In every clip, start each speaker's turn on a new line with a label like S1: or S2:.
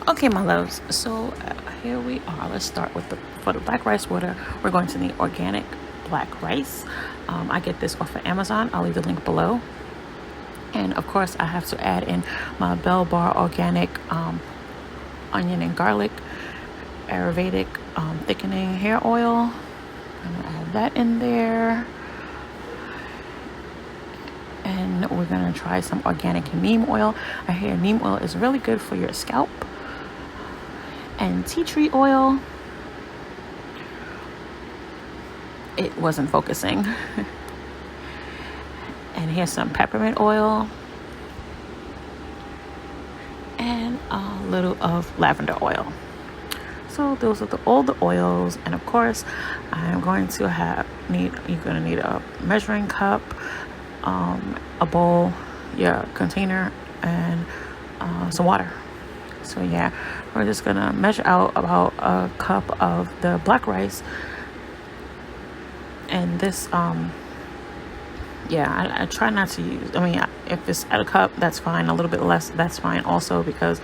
S1: Okay, my loves, so here we are. Let's start with for the black rice water. We're going to need organic black rice. I get this off of Amazon. I'll leave the link below. And of course, I have to add in my Bell Bar organic onion and garlic Ayurvedic thickening hair oil. I'm gonna add that in there. And we're gonna try some organic neem oil. I hear neem oil is really good for your scalp. And tea tree oil. It wasn't focusing. And here's some peppermint oil. And a little of lavender oil. So those are all the oils. And of course, I'm going to you're gonna need a measuring cup, a bowl, your container, and some water. So yeah, we're just gonna measure out about a cup of the black rice. And this, I try not to use, if it's at a cup, that's fine. A little bit less, that's fine also, because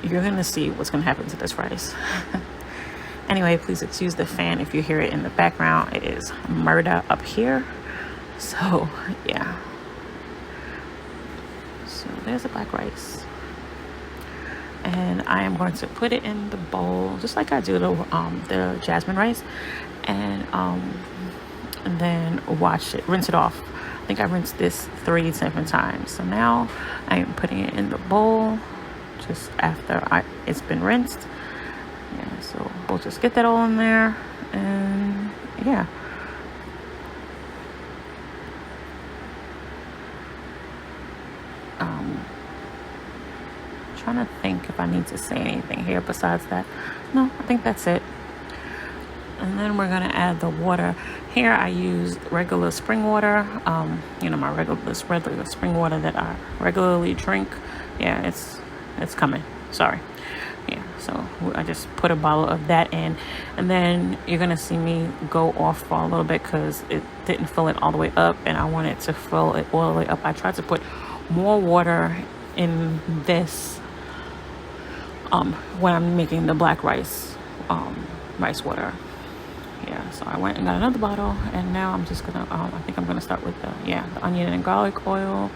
S1: you're gonna see what's gonna happen to this rice. Anyway, please excuse the fan if you hear it in the background. It is murder up here. So yeah. So there's the black rice. And I am going to put it in the bowl, just like I do the jasmine rice, and then rinse it off. I think I rinsed this 3 different times. So now I am putting it in the bowl just after it's been rinsed. Yeah, so we'll just get that all in there, and yeah. Trying to think if I need to say anything here besides that. No, I think that's it. And then we're gonna add the water. Here I use regular spring water. My regular spring water that I regularly drink. Yeah, it's coming. Sorry. Yeah, so I just put a bottle of that in, and then you're gonna see me go off for a little bit because it didn't fill it all the way up, and I wanted to fill it all the way up. I tried to put more water in this when I'm making the black rice rice water. Yeah, so I went and got another bottle, and now I'm just gonna I think I'm gonna start with the onion and garlic oil,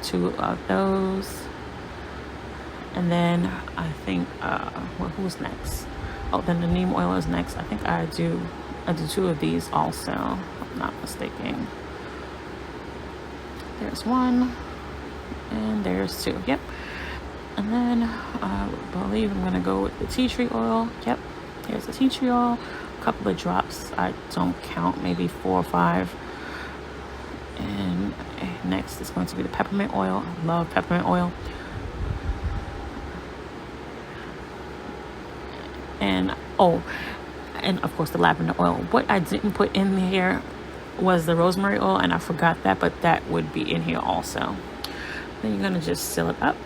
S1: 2 of those, and then I think who's next? Oh, then the neem oil is next. I think I do 2 of these also, if I'm not mistaken. There's 1 and there's 2. Yep. And then I believe I'm gonna go with the tea tree oil. Yep, here's the tea tree oil. A couple of drops, I don't count, maybe 4 or 5. And next is going to be the peppermint oil. I love peppermint oil. And of course the lavender oil. What I didn't put in here was the rosemary oil, and I forgot that, but that would be in here also. Then you're gonna just seal it up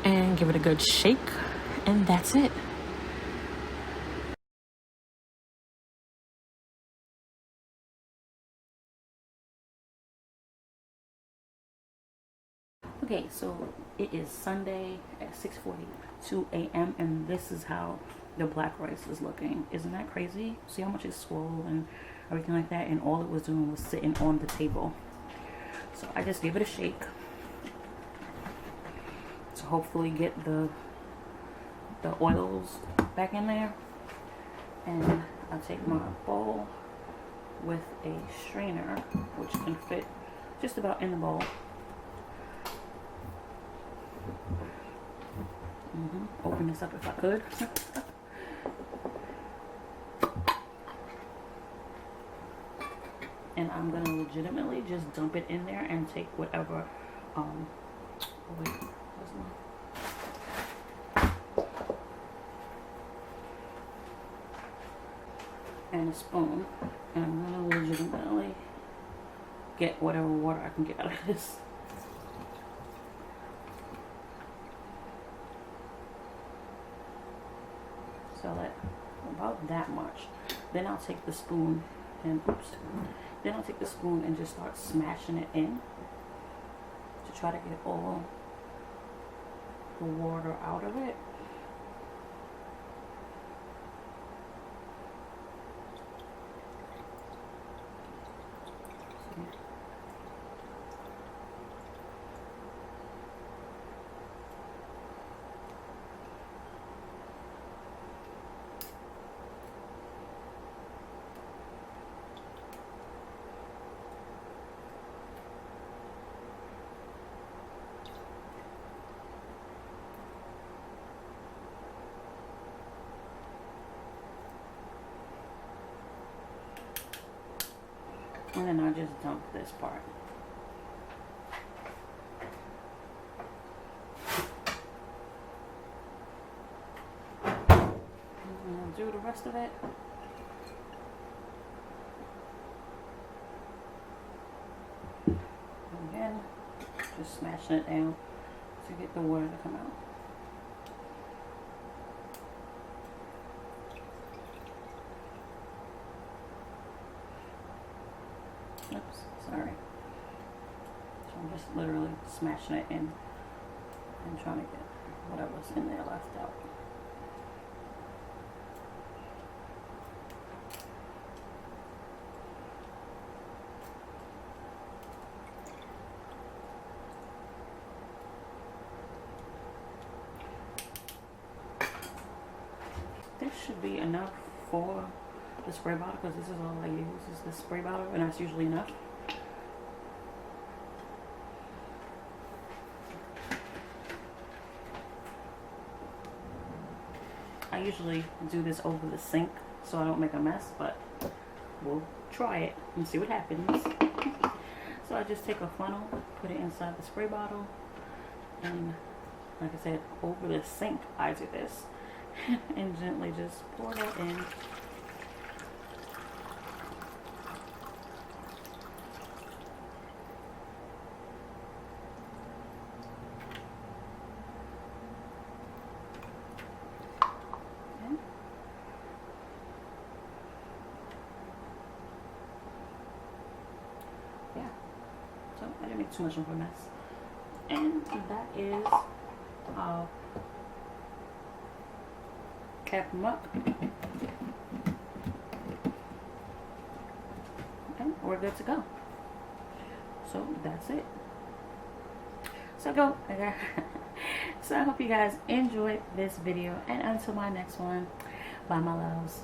S1: and give it a good shake, and that's it. Okay, so it is Sunday at 6:42 a.m. and this is how the black rice is looking. Isn't that crazy? See how much it's swollen and everything like that, and all it was doing was sitting on the table. So I just gave it a shake to hopefully get the oils back in there. And I'll take my bowl with a strainer, which can fit just about in the bowl. Open this up if I could. And I'm gonna legitimately just dump it in there and take whatever and a spoon, and I'm gonna legitimately get whatever water I can get out of this. So that about that much. Then I'll take the spoon and just start smashing it in to try to get all the water out of it. And then I just dump this part. And I'll do the rest of it. Again, just smashing it down to get the water to come out. Oops, sorry. So I'm just literally smashing it in and trying to get whatever's in there left out. This should be enough for the spray bottle, because this is all I use is the spray bottle, and that's usually enough. I usually do this over the sink so I don't make a mess, but we'll try it and see what happens. So I just take a funnel, put it inside the spray bottle, and like I said, over the sink I do this. And gently just pour that in. Okay. Yeah, so I didn't make too much of a mess. And that is cap them up, and we're good to go. So that's it. So so I hope you guys enjoyed this video, and until my next one, bye my loves.